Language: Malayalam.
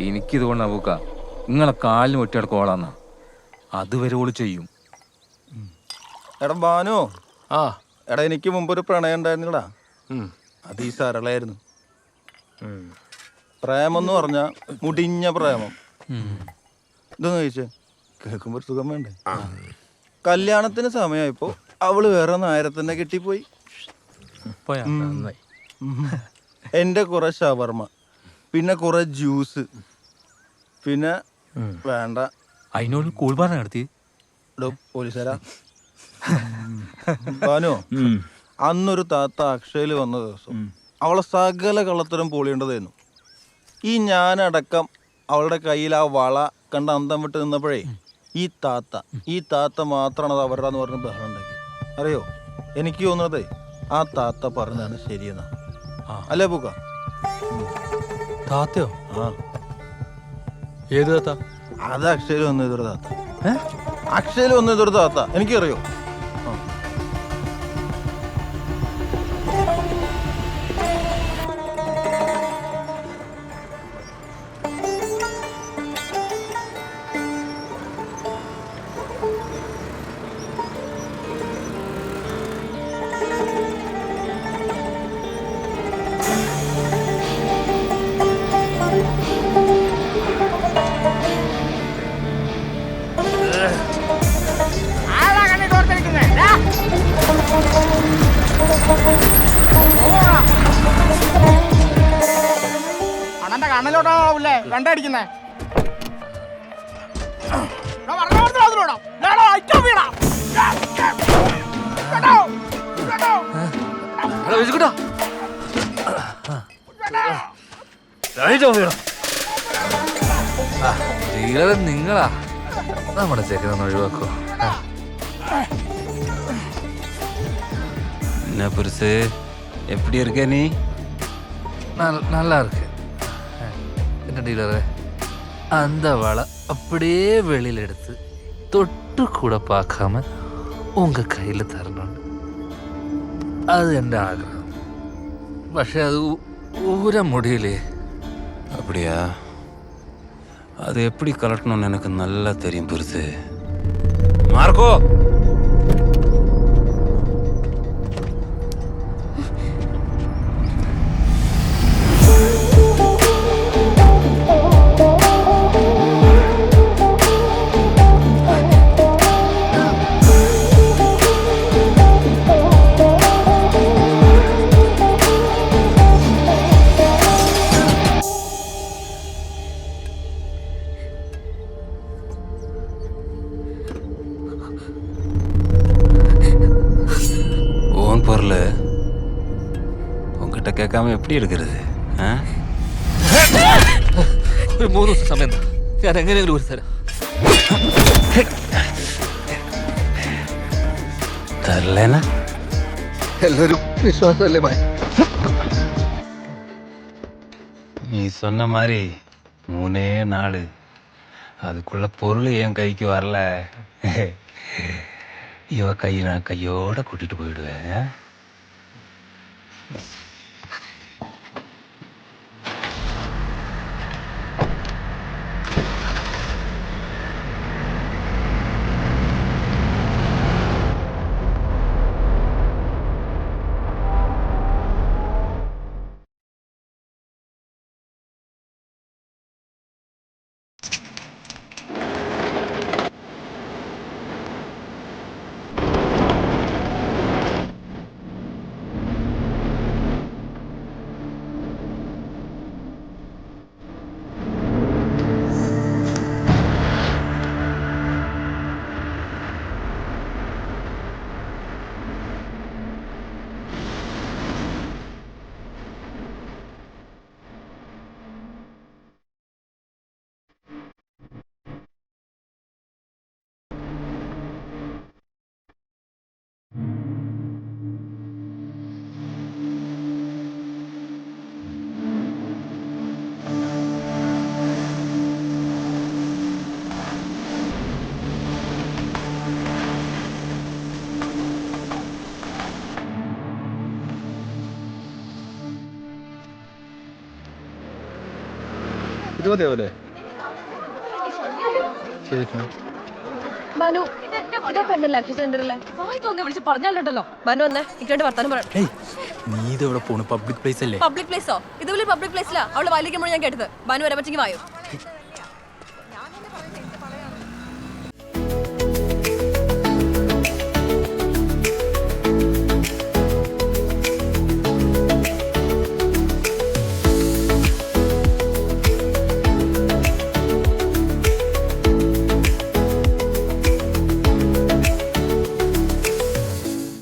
എനിക്കിത് കൊണ്ടാ പൂക്ക നിങ്ങളെ കാലിന് ഒറ്റയടക്കോളാന്നാ അതുവരെ ഓള് ചെയ്യും. എടാ ബാനു, ആ എടാ എനിക്ക് മുമ്പൊരു പ്രണയം ഉണ്ടായിരുന്നില്ലടാ. അത് ഈ സരളായിരുന്നു. പ്രേമം എന്ന് പറഞ്ഞാ മുടിഞ്ഞ പ്രേമം. ഇതൊന്നും ചോദിച്ചേ, കേൾക്കുമ്പോ ഒരു സുഖം വേണ്ടേ? കല്യാണത്തിന് സമയമായപ്പോ അവള് വേറെ നായരത്തന്നെ കെട്ടിപ്പോയി. എന്റെ കുറെ ഷവർമ, പിന്നെ കുറെ ജ്യൂസ്, പിന്നെ വേണ്ട അതിനോട് കൂൾബാറ നടത്തി പോലീസുകാരാ. ബാനു, അന്നൊരു താത്ത അക്ഷയില് വന്ന ദിവസം അവളെ സകല കള്ളത്തരം പൊളിയേണ്ടതായിരുന്നു. ഈ ഞാനടക്കം അവളുടെ കയ്യിൽ ആ വള കണ്ട അന്തം വിട്ട് നിന്നപ്പോഴേ ഈ താത്ത മാത്രമാണ് അത് അവരുടെ പറഞ്ഞ് ബഹളം ഉണ്ടാക്കി. അറിയോ, എനിക്ക് തോന്നുന്നതേ ആ താത്ത പറഞ്ഞാണ് ശരിയെന്നാ. അല്ലേ പൂക്ക? താത്തയോ? ആ, ഏത് താത്ത? അത് അക്ഷയിൽ വന്ന ഇതൊരു താത്ത. അക്ഷയിൽ വന്ന ഇതൊരു താത്ത, എനിക്കറിയോ. അണ്ണന്റെ കണ്ണിലോട്ടാവൂല്ലേ കണ്ടടിക്കുന്നേ? നിങ്ങളാ നമ്മുടെ ചെക്കനൊന്ന് ഒഴിവാക്കോ. என்ன பெருசு, எப்படி இருக்க நீ? நல்லா இருக்கு. என்ன டீலரு, அந்த வலை அப்படியே வெளியில எடுத்து தொட்டு கூட பார்க்காம உங்க கையில தரணும். அது என் ஆഗ്രഹം. പക്ഷെ അത് ഊര முடியலையே. அப்படியா? அது எப்படி கலட்டணும்னு எனக்கு நல்லா தெரியும் பெருசு. மார்க்கோ, பொருள் உங்ககிட்ட கேட்காம எப்படி இருக்கிறது? ഒരു 3 ദിവസം സമയം ഞാൻ എങ്ങനെയെങ്കിലും ഒരു തരാം. തരലേന എല്ലാവരും വിശ്വാസമല്ലേ മായ? நீ சொன்ன மாதிரி 3 நாள் அதுக்குள்ள பொருள் என் கைக்கு வரல, இவ கை நான் கையோட கூட்டிட்டு போயிடுவேன். ഇത് മതിയാവൂലേ? മനു ഇതാ പെണ്ണല്ലേ സെന്ററിലെ വിളിച്ച് പറഞ്ഞല്ലോ മനു വന്നേ ഇക്കണ്ട് വർത്താനം പറയാം. നീ ഇതെവിടെ പോണു? പബ്ലിക് പ്ലേസ് അല്ലേ? പബ്ലിക് പ്ലേസോ? ഇത് വലിയ പബ്ലിക് പ്ലേസിലാ അവള് വായിക്കുമ്പോൾ ഞാൻ കേട്ടത്. മനു വരെ പറ്റെങ്കിൽ വായോ.